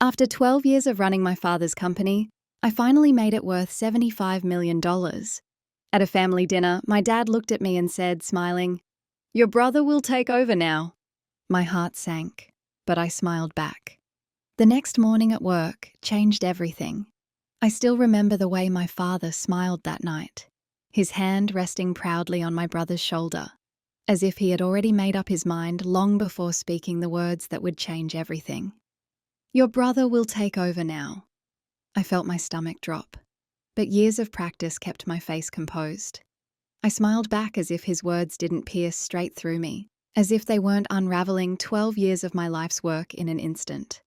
After 12 years of running my father's company, I finally made it worth $75 million. At a family dinner, my dad looked at me and said, smiling, "Your brother will take over now." My heart sank, but I smiled back. The next morning at work changed everything. I still remember the way my father smiled that night, his hand resting proudly on my brother's shoulder, as if he had already made up his mind long before speaking the words that would change everything. "Your brother will take over now." I felt my stomach drop, but years of practice kept my face composed. I smiled back as if his words didn't pierce straight through me, as if they weren't unravelling 12 years of my life's work in an instant.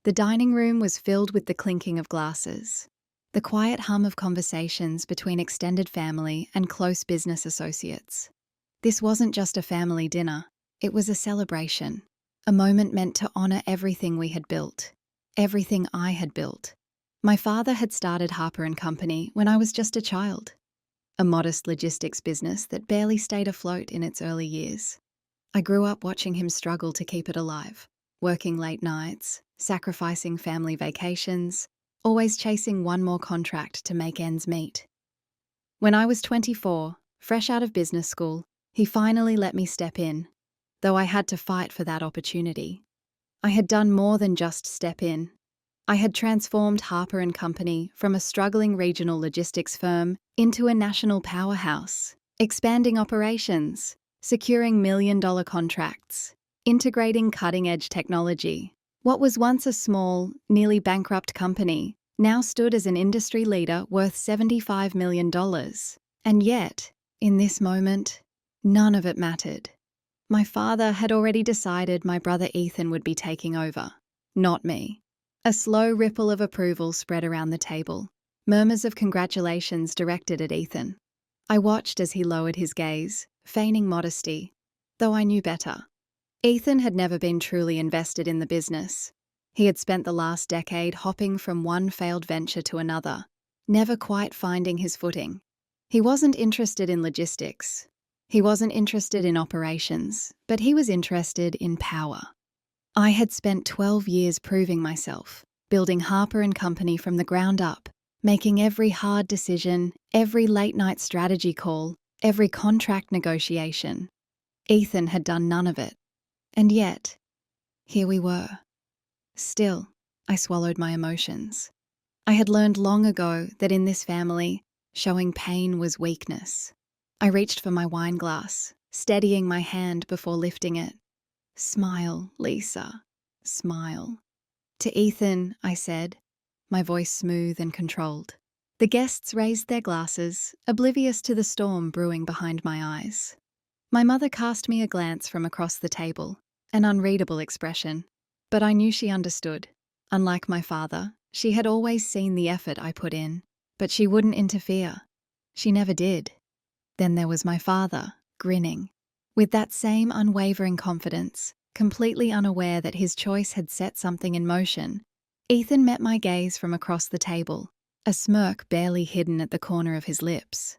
The dining room was filled with the clinking of glasses, the quiet hum of conversations between extended family and close business associates. This wasn't just a family dinner, it was a celebration, a moment meant to honour everything we had built, everything I had built. My father had started Harper & Company when I was just a child, a modest logistics business that barely stayed afloat in its early years. I grew up watching him struggle to keep it alive, working late nights, sacrificing family vacations, always chasing one more contract to make ends meet. When I was 24, fresh out of business school, he finally let me step in, though I had to fight for that opportunity. I had done more than just step in. I had transformed Harper & Company from a struggling regional logistics firm into a national powerhouse, expanding operations, securing million-dollar contracts, integrating cutting-edge technology. What was once a small, nearly bankrupt company now stood as an industry leader worth $75 million. And yet, in this moment, none of it mattered. My father had already decided my brother Ethan would be taking over, not me. A slow ripple of approval spread around the table, murmurs of congratulations directed at Ethan. I watched as he lowered his gaze, feigning modesty, though I knew better. Ethan had never been truly invested in the business. He had spent the last decade hopping from one failed venture to another, never quite finding his footing. He wasn't interested in logistics. He wasn't interested in operations, but he was interested in power. I had spent 12 years proving myself, building Harper & Company from the ground up, making every hard decision, every late-night strategy call, every contract negotiation. Ethan had done none of it. And yet, here we were. Still, I swallowed my emotions. I had learned long ago that in this family, showing pain was weakness. I reached for my wine glass, steadying my hand before lifting it. "Smile, Lisa, smile." To Ethan, I said, my voice smooth and controlled. The guests raised their glasses, oblivious to the storm brewing behind my eyes. My mother cast me a glance from across the table, an unreadable expression, but I knew she understood. Unlike my father, she had always seen the effort I put in, but she wouldn't interfere. She never did. Then there was my father, grinning, with that same unwavering confidence, completely unaware that his choice had set something in motion. Ethan met my gaze from across the table, a smirk barely hidden at the corner of his lips.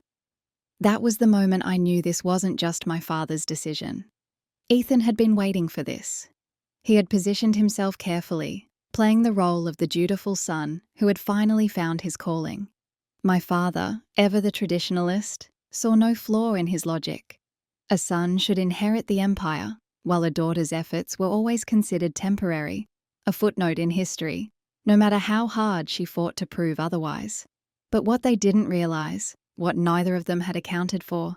That was the moment I knew this wasn't just my father's decision. Ethan had been waiting for this. He had positioned himself carefully, playing the role of the dutiful son who had finally found his calling. My father, ever the traditionalist, saw no flaw in his logic. A son should inherit the empire, while a daughter's efforts were always considered temporary, a footnote in history, no matter how hard she fought to prove otherwise. But what they didn't realize, what neither of them had accounted for,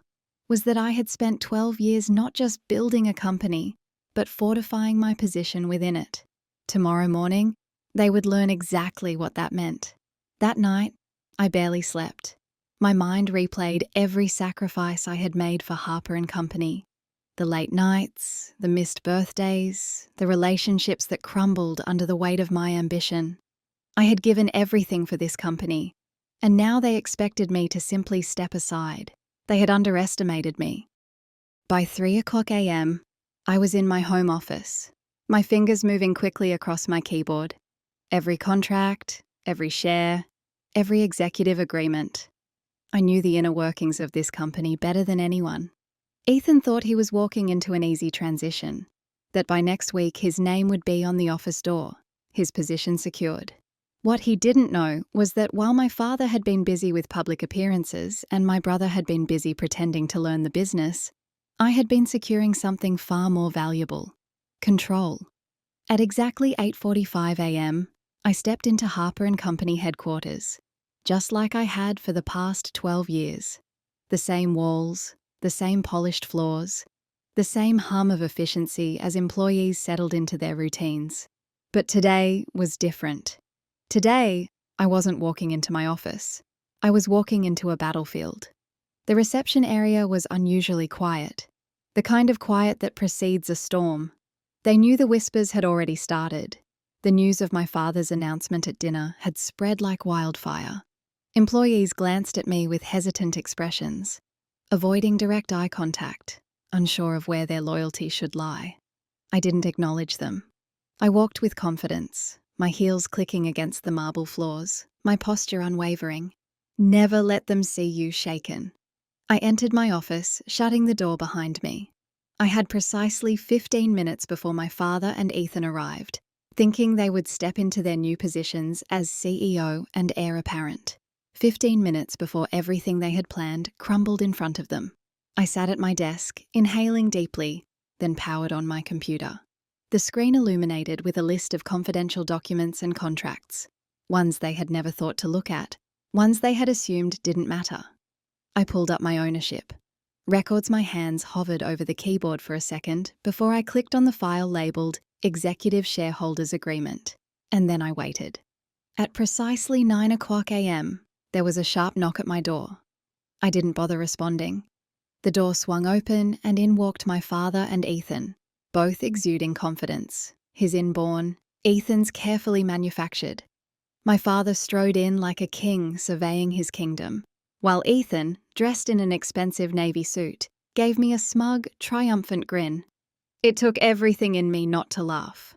was that I had spent 12 years not just building a company, but fortifying my position within it. Tomorrow morning, they would learn exactly what that meant. That night, I barely slept. My mind replayed every sacrifice I had made for Harper & Company. The late nights, the missed birthdays, the relationships that crumbled under the weight of my ambition. I had given everything for this company, and now they expected me to simply step aside. They had underestimated me. By 3:00 a.m., I was in my home office, my fingers moving quickly across my keyboard. Every contract, every share, every executive agreement. I knew the inner workings of this company better than anyone. Ethan thought he was walking into an easy transition, that by next week his name would be on the office door. his position secured. What he didn't know was that while my father had been busy with public appearances and my brother had been busy pretending to learn the business, I had been securing something far more valuable: control. At exactly 8:45 a.m., I stepped into Harper & Company headquarters, just like I had for the past 12 years. The same walls, the same polished floors, the same hum of efficiency as employees settled into their routines. But today was different. Today, I wasn't walking into my office. I was walking into a battlefield. The reception area was unusually quiet, the kind of quiet that precedes a storm. They knew the whispers had already started. The news of my father's announcement at dinner had spread like wildfire. Employees glanced at me with hesitant expressions, avoiding direct eye contact, unsure of where their loyalty should lie. I didn't acknowledge them. I walked with confidence, my heels clicking against the marble floors, my posture unwavering. Never let them see you shaken. I entered my office, shutting the door behind me. I had precisely 15 minutes before my father and Ethan arrived, thinking they would step into their new positions as CEO and heir apparent. 15 minutes before everything they had planned crumbled in front of them. I sat at my desk, inhaling deeply, then powered on my computer. The screen illuminated with a list of confidential documents and contracts, ones they had never thought to look at, ones they had assumed didn't matter. I pulled up my ownership. Records my hands hovered over the keyboard for a second before I clicked on the file labelled Executive Shareholders Agreement, and then I waited. At precisely 9:00 a.m., there was a sharp knock at my door. I didn't bother responding. The door swung open and in walked my father and Ethan, both exuding confidence, his inborn, Ethan's carefully manufactured. My father strode in like a king surveying his kingdom, while Ethan, dressed in an expensive navy suit, gave me a smug, triumphant grin. It took everything in me not to laugh.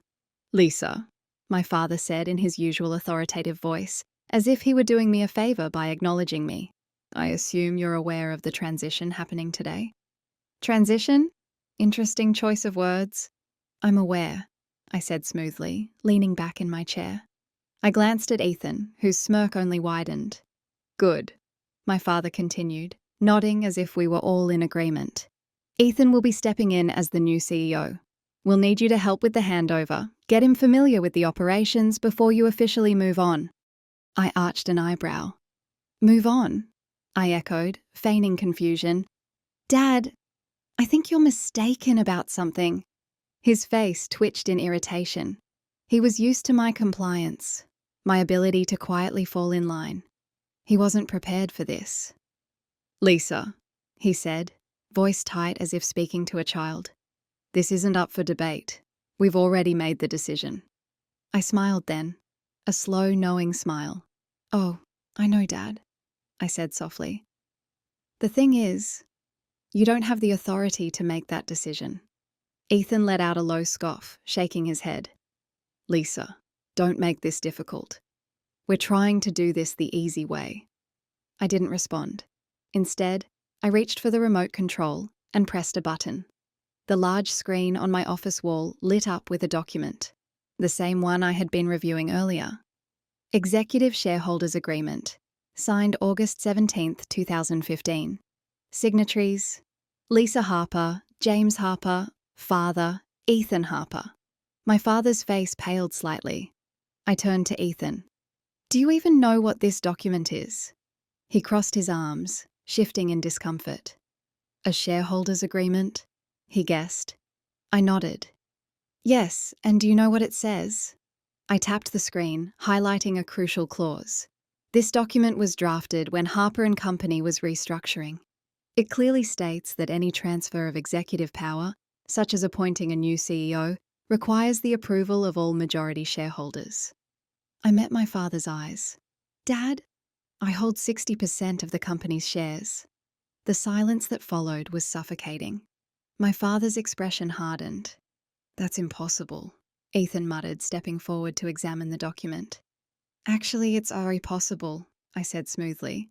"Lisa," my father said in his usual authoritative voice, as if he were doing me a favour by acknowledging me. "I assume you're aware of the transition happening today?" "Transition? Interesting choice of words." "I'm aware," I said smoothly, leaning back in my chair. I glanced at Ethan, whose smirk only widened. "Good," my father continued, nodding as if we were all in agreement. "Ethan will be stepping in as the new CEO. We'll need you to help with the handover, get him familiar with the operations before you officially move on." I arched an eyebrow. "Move on?" I echoed, feigning confusion. "Dad, I think you're mistaken about something." His face twitched in irritation. He was used to my compliance, my ability to quietly fall in line. He wasn't prepared for this. "Lisa," he said, voice tight as if speaking to a child, "this isn't up for debate. We've already made the decision." I smiled then, a slow, knowing smile. "Oh, I know, Dad," I said softly. "The thing is, you don't have the authority to make that decision." Ethan let out a low scoff, shaking his head. "Lisa, don't make this difficult. We're trying to do this the easy way." I didn't respond. Instead, I reached for the remote control and pressed a button. The large screen on my office wall lit up with a document, the same one I had been reviewing earlier. Executive Shareholders Agreement, signed August 17th, 2015. Signatories: Lisa Harper, James Harper, father, Ethan Harper. My father's face paled slightly. I turned to Ethan. "Do you even know what this document is?" He crossed his arms, shifting in discomfort. "A shareholders' agreement?" he guessed. I nodded. "Yes, and do you know what it says?" I tapped the screen, highlighting a crucial clause. This document was drafted when Harper & Company was restructuring. It clearly states that any transfer of executive power, such as appointing a new CEO, requires the approval of all majority shareholders. I met my father's eyes. "Dad, I hold 60% of the company's shares." The silence that followed was suffocating. My father's expression hardened. "That's impossible," Ethan muttered, stepping forward to examine the document. "Actually, it's very possible," I said smoothly.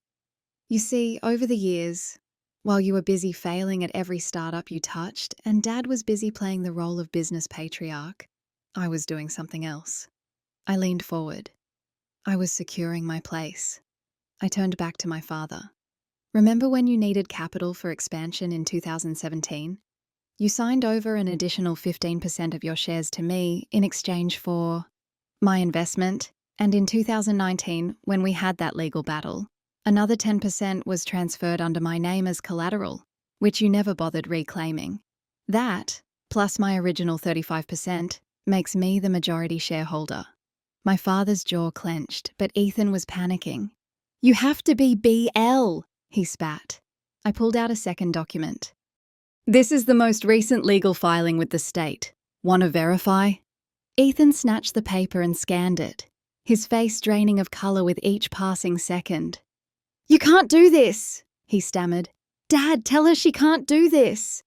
"You see, over the years, while you were busy failing at every startup you touched and Dad was busy playing the role of business patriarch, I was doing something else. I leaned forward. I was securing my place. I turned back to my father. Remember when you needed capital for expansion in 2017? You signed over an additional 15% of your shares to me in exchange for my investment, and in 2019, when we had that legal battle, another 10% was transferred under my name as collateral, which you never bothered reclaiming. That, plus my original 35%, makes me the majority shareholder. My father's jaw clenched, but Ethan was panicking. "You have to be BL," he spat. I pulled out a second document. "This is the most recent legal filing with the state. Want to verify?" Ethan snatched the paper and scanned it, his face draining of colour with each passing second. "You can't do this," he stammered. "Dad, tell her she can't do this."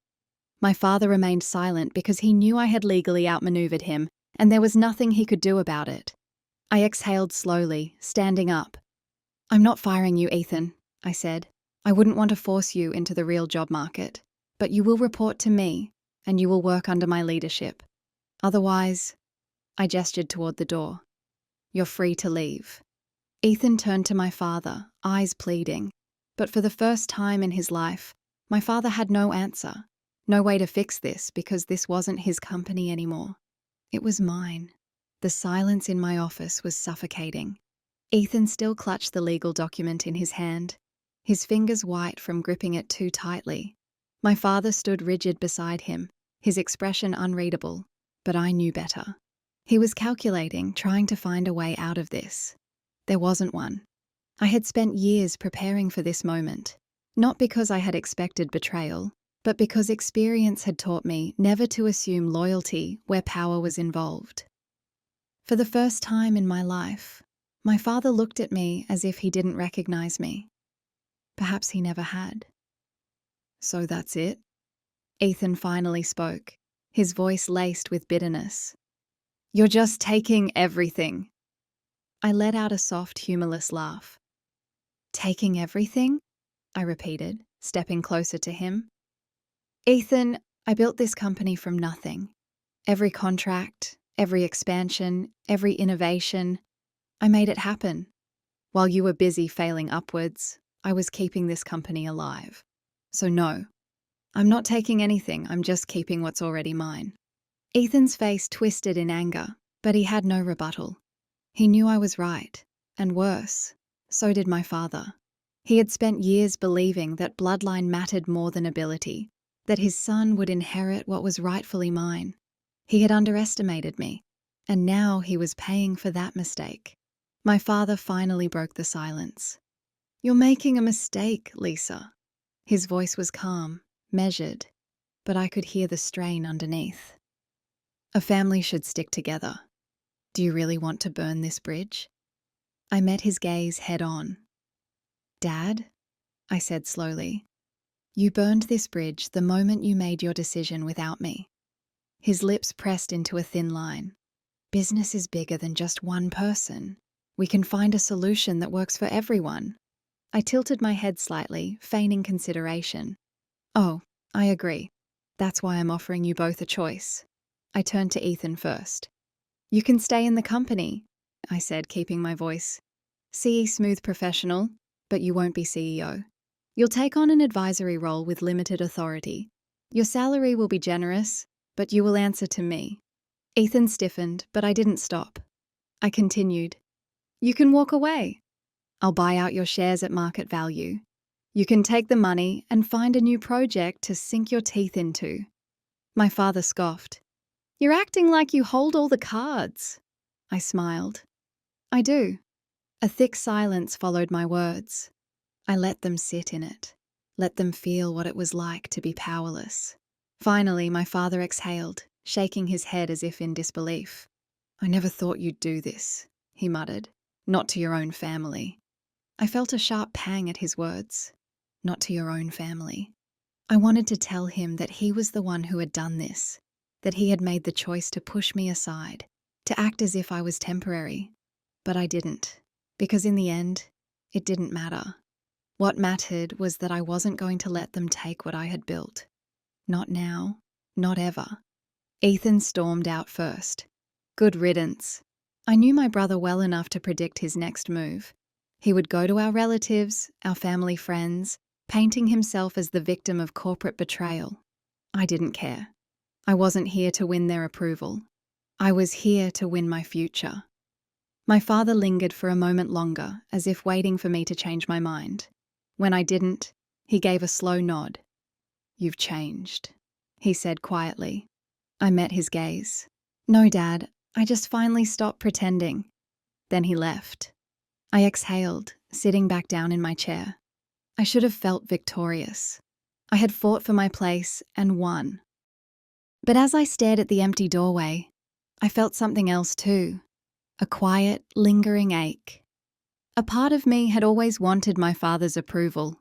My father remained silent because he knew I had legally outmaneuvered him, and there was nothing he could do about it. I exhaled slowly, standing up. "I'm not firing you, Ethan," I said. "I wouldn't want to force you into the real job market, but you will report to me, and you will work under my leadership. Otherwise," I gestured toward the door, "you're free to leave." Ethan turned to my father, eyes pleading, but for the first time in his life, my father had no answer, no way to fix this because this wasn't his company anymore. It was mine. The silence in my office was suffocating. Ethan still clutched the legal document in his hand, his fingers white from gripping it too tightly. My father stood rigid beside him, his expression unreadable, but I knew better. He was calculating, trying to find a way out of this. There wasn't one. I had spent years preparing for this moment, not because I had expected betrayal, but because experience had taught me never to assume loyalty where power was involved. For the first time in my life, my father looked at me as if he didn't recognize me. Perhaps he never had. "So that's it?" Ethan finally spoke, his voice laced with bitterness. "You're just taking everything." I let out a soft, humorless laugh. "Taking everything?" I repeated, stepping closer to him. "Ethan, I built this company from nothing. Every contract, every expansion, every innovation, I made it happen. While you were busy failing upwards, I was keeping this company alive. So no, I'm not taking anything, I'm just keeping what's already mine." Ethan's face twisted in anger, but he had no rebuttal. He knew I was right, and worse, so did my father. He had spent years believing that bloodline mattered more than ability, that his son would inherit what was rightfully mine. He had underestimated me, and now he was paying for that mistake. My father finally broke the silence. "You're making a mistake, Lisa." His voice was calm, measured, but I could hear the strain underneath. "A family should stick together. Do you really want to burn this bridge?" I met his gaze head on. "Dad," I said slowly, "you burned this bridge the moment you made your decision without me." His lips pressed into a thin line. "Business is bigger than just one person. We can find a solution that works for everyone." I tilted my head slightly, feigning consideration. "Oh, I agree. That's why I'm offering you both a choice." I turned to Ethan first. "You can stay in the company," I said, keeping my voice. "CE smooth professional, but you won't be CEO. You'll take on an advisory role with limited authority. Your salary will be generous, but you will answer to me." Ethan stiffened, but I didn't stop. I continued. "You can walk away. I'll buy out your shares at market value. You can take the money and find a new project to sink your teeth into." My father scoffed. "You're acting like you hold all the cards." I smiled. "I do." A thick silence followed my words. I let them sit in it, let them feel what it was like to be powerless. Finally, my father exhaled, shaking his head as if in disbelief. "I never thought you'd do this," he muttered. "Not to your own family." I felt a sharp pang at his words. Not to your own family. I wanted to tell him that he was the one who had done this, that he had made the choice to push me aside, to act as if I was temporary. But I didn't, because in the end, it didn't matter. What mattered was that I wasn't going to let them take what I had built. Not now, not ever. Ethan stormed out first. "Good riddance." I knew my brother well enough to predict his next move. He would go to our relatives, our family friends, painting himself as the victim of corporate betrayal. I didn't care. I wasn't here to win their approval. I was here to win my future. My father lingered for a moment longer, as if waiting for me to change my mind. When I didn't, he gave a slow nod. "You've changed," he said quietly. I met his gaze. "No, Dad, I just finally stopped pretending." Then he left. I exhaled, sitting back down in my chair. I should have felt victorious. I had fought for my place and won. But as I stared at the empty doorway, I felt something else too. A quiet, lingering ache. A part of me had always wanted my father's approval.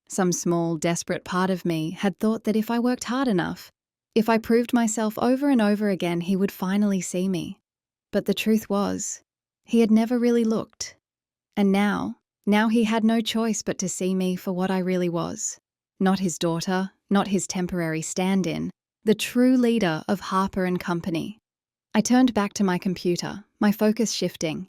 Some small, desperate part of me had thought that if I worked hard enough, if I proved myself over and over again, he would finally see me. But the truth was, he had never really looked. And now he had no choice but to see me for what I really was. Not his daughter, not his temporary stand-in, the true leader of Harper and Company. I turned back to my computer, my focus shifting.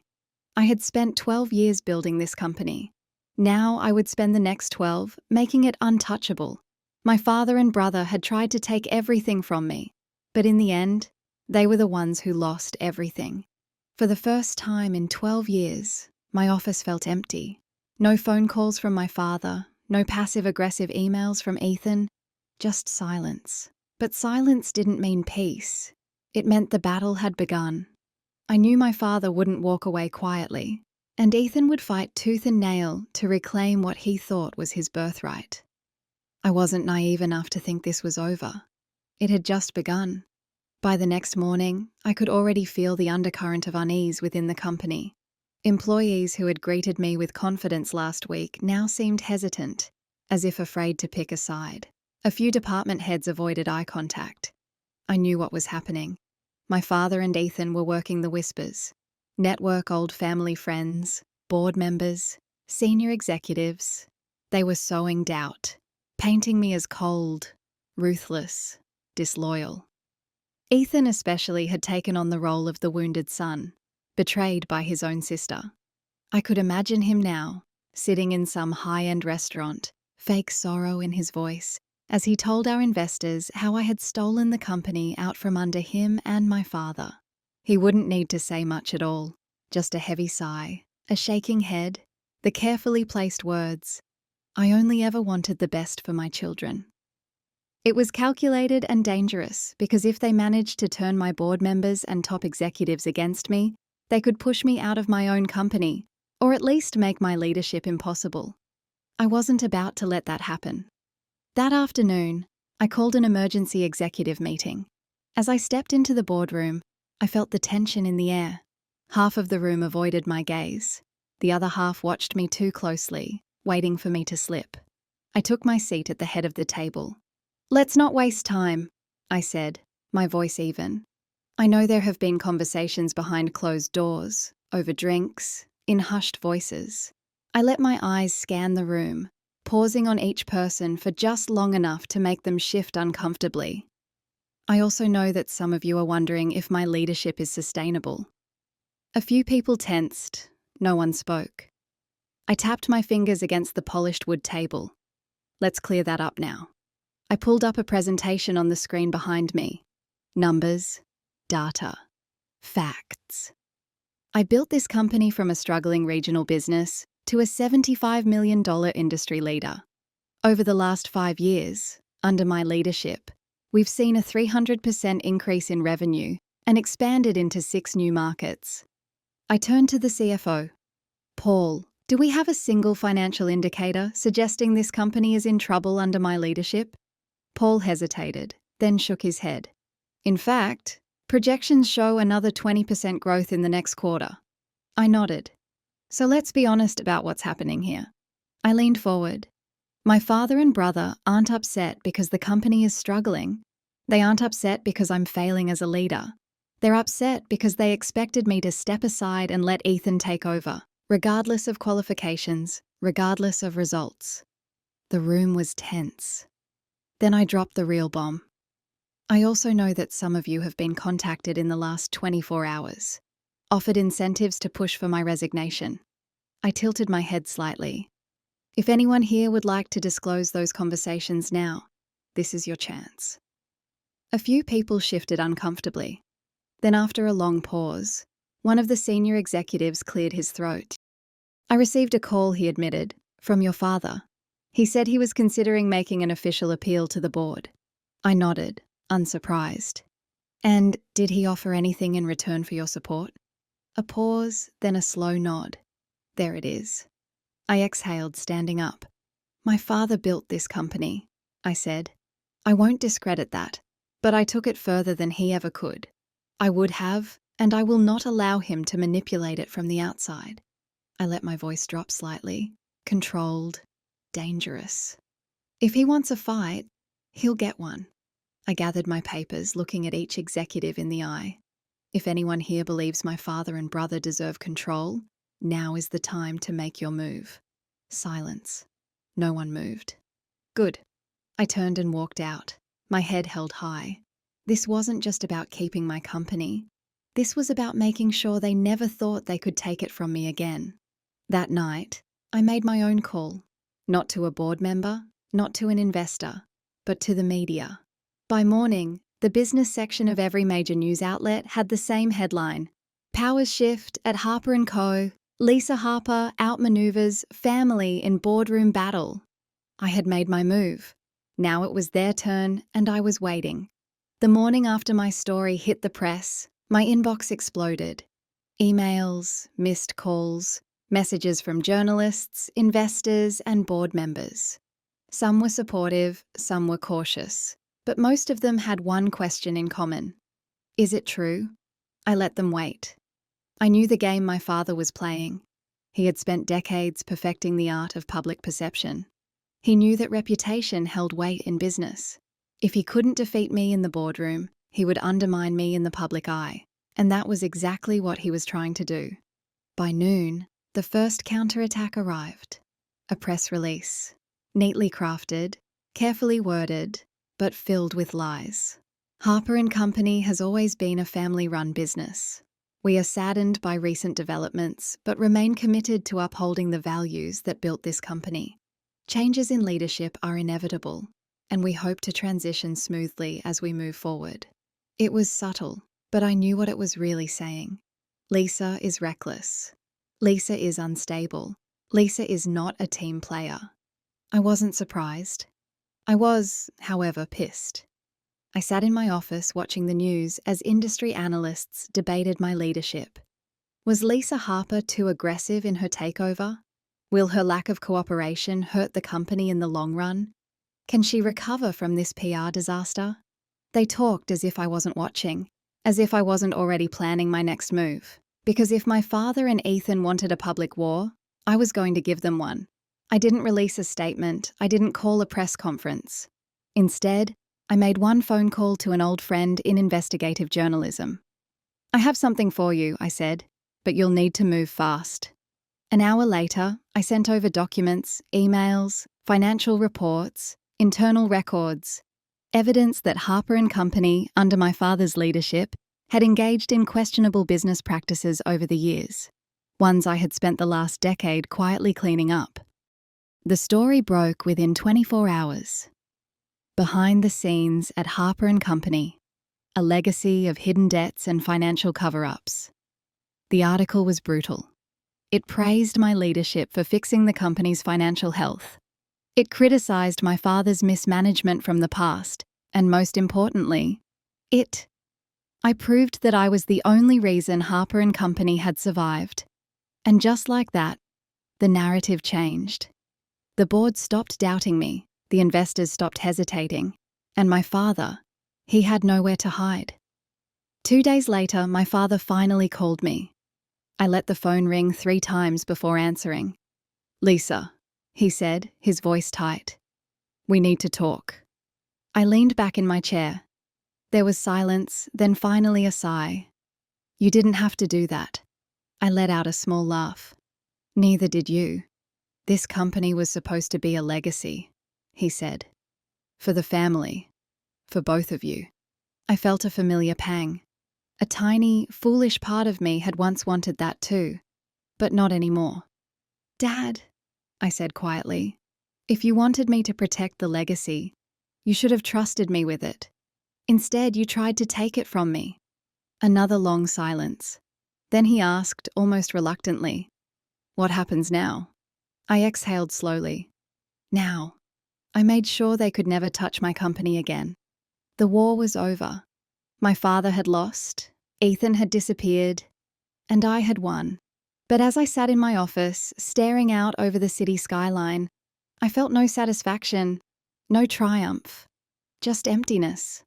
I had spent 12 years building this company. Now I would spend the next 12 making it untouchable. My father and brother had tried to take everything from me, but in the end, they were the ones who lost everything. For the first time in 12 years, my office felt empty. No phone calls from my father, no passive-aggressive emails from Ethan, just silence. But silence didn't mean peace. It meant the battle had begun. I knew my father wouldn't walk away quietly, and Ethan would fight tooth and nail to reclaim what he thought was his birthright. I wasn't naive enough to think this was over. It had just begun. By the next morning, I could already feel the undercurrent of unease within the company. Employees who had greeted me with confidence last week now seemed hesitant, as if afraid to pick a side. A few department heads avoided eye contact. I knew what was happening. My father and Ethan were working the whispers. Network old family friends, board members, senior executives. They were sowing doubt, painting me as cold, ruthless, disloyal. Ethan especially had taken on the role of the wounded son, betrayed by his own sister. I could imagine him now, sitting in some high-end restaurant, fake sorrow in his voice, as he told our investors how I had stolen the company out from under him and my father. He wouldn't need to say much at all, just a heavy sigh, a shaking head, the carefully placed words, "I only ever wanted the best for my children." It was calculated and dangerous because if they managed to turn my board members and top executives against me, they could push me out of my own company, or at least make my leadership impossible. I wasn't about to let that happen. That afternoon, I called an emergency executive meeting. As I stepped into the boardroom, I felt the tension in the air. Half of the room avoided my gaze. The other half watched me too closely, waiting for me to slip. I took my seat at the head of the table. "Let's not waste time," I said, my voice even. I know there have been conversations behind closed doors, over drinks, in hushed voices. I let my eyes scan the room, pausing on each person for just long enough to make them shift uncomfortably. I also know that some of you are wondering if my leadership is sustainable. A few people tensed, no one spoke. I tapped my fingers against the polished wood table. Let's clear that up now. I pulled up a presentation on the screen behind me. Numbers, data, facts. I built this company from a struggling regional business to a $75 million industry leader. Over the last 5 years, under my leadership, we've seen a 300% increase in revenue and expanded into 6 new markets. I turned to the CFO. "Paul, do we have a single financial indicator suggesting this company is in trouble under my leadership?" Paul hesitated, then shook his head. "In fact, projections show another 20% growth in the next quarter." I nodded. "So let's be honest about what's happening here." I leaned forward. My father and brother aren't upset because the company is struggling. They aren't upset because I'm failing as a leader. They're upset because they expected me to step aside and let Ethan take over, regardless of qualifications, regardless of results. The room was tense. Then I dropped the real bomb. "I also know that some of you have been contacted in the last 24 hours. offered incentives to push for my resignation. I tilted my head slightly. If anyone here would like to disclose those conversations now, this is your chance. A few people shifted uncomfortably. Then, after a long pause, one of the senior executives cleared his throat. I received a call, he admitted, from your father. He said he was considering making an official appeal to the board. I nodded, unsurprised. And did he offer anything in return for your support? A pause, then a slow nod. There it is. I exhaled, standing up. My father built this company, I said. I won't discredit that, but I took it further than he ever could. I would have, and I will not allow him to manipulate it from the outside. I let my voice drop slightly, controlled, dangerous. If he wants a fight, he'll get one. I gathered my papers, looking at each executive in the eye. If anyone here believes my father and brother deserve control, now is the time to make your move. Silence. No one moved. Good. I turned and walked out, my head held high. This wasn't just about keeping my company. This was about making sure they never thought they could take it from me again. That night, I made my own call. Not to a board member, not to an investor, but to the media. By morning, the business section of every major news outlet had the same headline. Powers shift at Harper & Co. Lisa Harper outmaneuvers family in boardroom battle. I had made my move. Now it was their turn, and I was waiting. The morning after my story hit the press, my inbox exploded. Emails, missed calls, messages from journalists, investors, and board members. Some were supportive, some were cautious, but most of them had one question in common. Is it true? I let them wait. I knew the game my father was playing. He had spent decades perfecting the art of public perception. He knew that reputation held weight in business. If he couldn't defeat me in the boardroom, he would undermine me in the public eye, and that was exactly what he was trying to do. By noon, the first counterattack arrived. A press release, neatly crafted, carefully worded, but filled with lies. Harper & Company has always been a family-run business. We are saddened by recent developments, but remain committed to upholding the values that built this company. Changes in leadership are inevitable, and we hope to transition smoothly as we move forward. It was subtle, but I knew what it was really saying. Lisa is reckless. Lisa is unstable. Lisa is not a team player. I wasn't surprised. I was, however, pissed. I sat in my office watching the news as industry analysts debated my leadership. Was Lisa Harper too aggressive in her takeover? Will her lack of cooperation hurt the company in the long run? Can she recover from this PR disaster? They talked as if I wasn't watching, as if I wasn't already planning my next move. Because if my father and Ethan wanted a public war, I was going to give them one. I didn't release a statement. I didn't call a press conference. Instead, I made one phone call to an old friend in investigative journalism. I have something for you, I said, but you'll need to move fast. An hour later, I sent over documents, emails, financial reports, internal records, evidence that Harper & Company, under my father's leadership, had engaged in questionable business practices over the years, ones I had spent the last decade quietly cleaning up. The story broke within 24 hours. Behind the scenes at Harper & Company, a legacy of hidden debts and financial cover-ups. The article was brutal. It praised my leadership for fixing the company's financial health. It criticized my father's mismanagement from the past, and most importantly, I proved that I was the only reason Harper & Company had survived. And just like that, the narrative changed. The board stopped doubting me. The investors stopped hesitating, and my father, he had nowhere to hide. 2 days later, my father finally called me. I let the phone ring 3 times before answering. "Lisa," he said, his voice tight. "We need to talk." I leaned back in my chair. There was silence, then finally a sigh. "You didn't have to do that." I let out a small laugh. "Neither did you. This company was supposed to be a legacy," he said. "For the family. For both of you." I felt a familiar pang. A tiny, foolish part of me had once wanted that too, but not anymore. "Dad," I said quietly, "if you wanted me to protect the legacy, you should have trusted me with it. Instead, you tried to take it from me." Another long silence. Then he asked, almost reluctantly, "What happens now?" I exhaled slowly. Now. I made sure they could never touch my company again. The war was over. My father had lost, Ethan had disappeared, and I had won. But as I sat in my office, staring out over the city skyline, I felt no satisfaction, no triumph, just emptiness.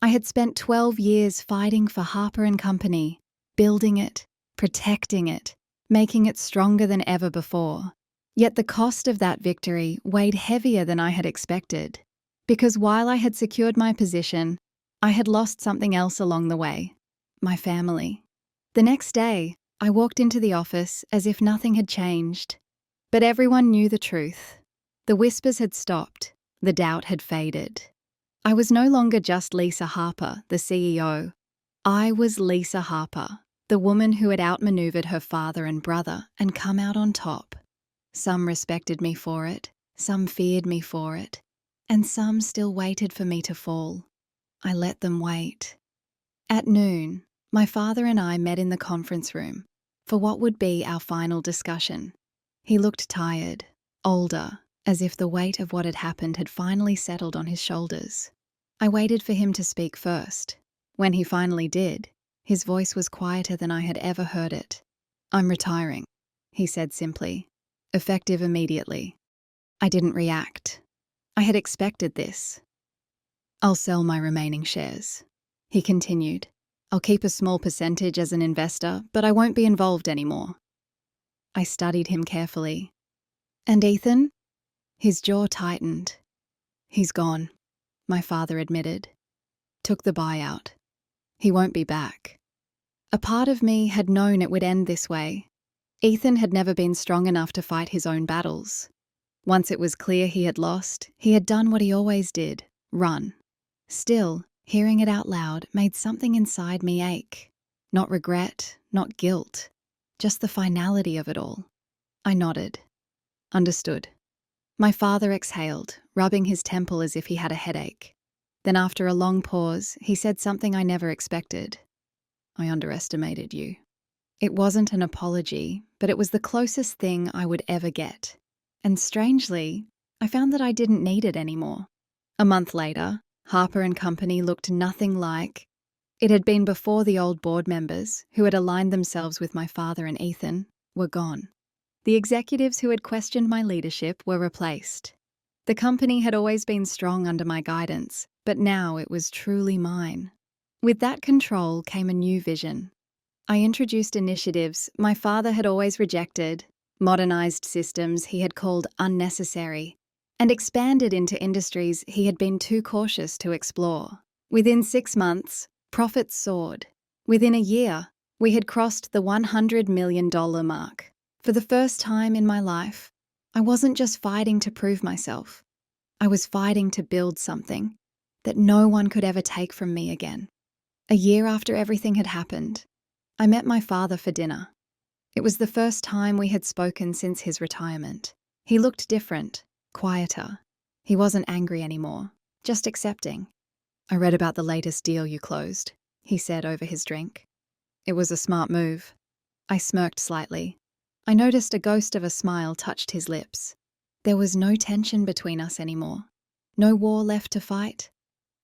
I had spent 12 years fighting for Harper & Company, building it, protecting it, making it stronger than ever before. Yet the cost of that victory weighed heavier than I had expected, because while I had secured my position, I had lost something else along the way: my family. The next day, I walked into the office as if nothing had changed. But everyone knew the truth. The whispers had stopped, the doubt had faded. I was no longer just Lisa Harper, the CEO. I was Lisa Harper, the woman who had outmaneuvered her father and brother and come out on top. Some respected me for it, some feared me for it, and some still waited for me to fall. I let them wait. At noon, my father and I met in the conference room for what would be our final discussion. He looked tired, older, as if the weight of what had happened had finally settled on his shoulders. I waited for him to speak first. When he finally did, his voice was quieter than I had ever heard it. "I'm retiring," he said simply. "Effective immediately." I didn't react. I had expected this. "I'll sell my remaining shares," he continued. "I'll keep a small percentage as an investor, but I won't be involved anymore." I studied him carefully. "And Ethan?" His jaw tightened. "He's gone," my father admitted. "Took the buyout. He won't be back." A part of me had known it would end this way. Ethan had never been strong enough to fight his own battles. Once it was clear he had lost, he had done what he always did: run. Still, hearing it out loud made something inside me ache. Not regret, not guilt, just the finality of it all. I nodded. "Understood." My father exhaled, rubbing his temple as if he had a headache. Then after a long pause, he said something I never expected. "I underestimated you." It wasn't an apology, but it was the closest thing I would ever get. And strangely, I found that I didn't need it anymore. A month later, Harper & Company looked nothing like it had been before. The old board members, who had aligned themselves with my father and Ethan, were gone. The executives who had questioned my leadership were replaced. The company had always been strong under my guidance, but now it was truly mine. With that control came a new vision. I introduced initiatives my father had always rejected, modernized systems he had called unnecessary, and expanded into industries he had been too cautious to explore. Within 6 months, profits soared. Within a year, we had crossed the $100 million mark. For the first time in my life, I wasn't just fighting to prove myself. I was fighting to build something that no one could ever take from me again. A year after everything had happened, I met my father for dinner. It was the first time we had spoken since his retirement. He looked different, quieter. He wasn't angry anymore, just accepting. "I read about the latest deal you closed," he said over his drink. "It was a smart move." I smirked slightly. I noticed a ghost of a smile touched his lips. There was no tension between us anymore. No war left to fight.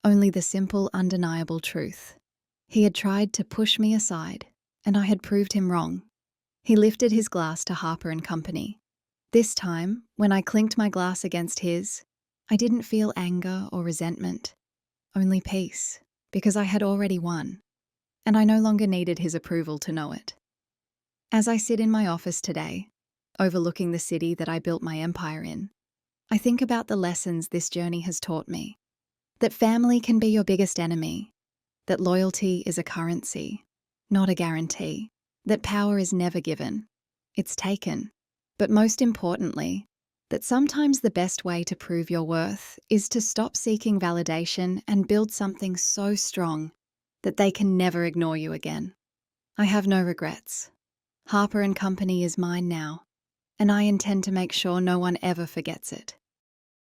Only the simple, undeniable truth. He had tried to push me aside, and I had proved him wrong. He lifted his glass to Harper & Company. This time, when I clinked my glass against his, I didn't feel anger or resentment. Only peace, because I had already won, and I no longer needed his approval to know it. As I sit in my office today, overlooking the city that I built my empire in, I think about the lessons this journey has taught me. That family can be your biggest enemy. That loyalty is a currency, not a guarantee. That power is never given. It's taken. But most importantly, that sometimes the best way to prove your worth is to stop seeking validation and build something so strong that they can never ignore you again. I have no regrets. Harper & Company is mine now, and I intend to make sure no one ever forgets it.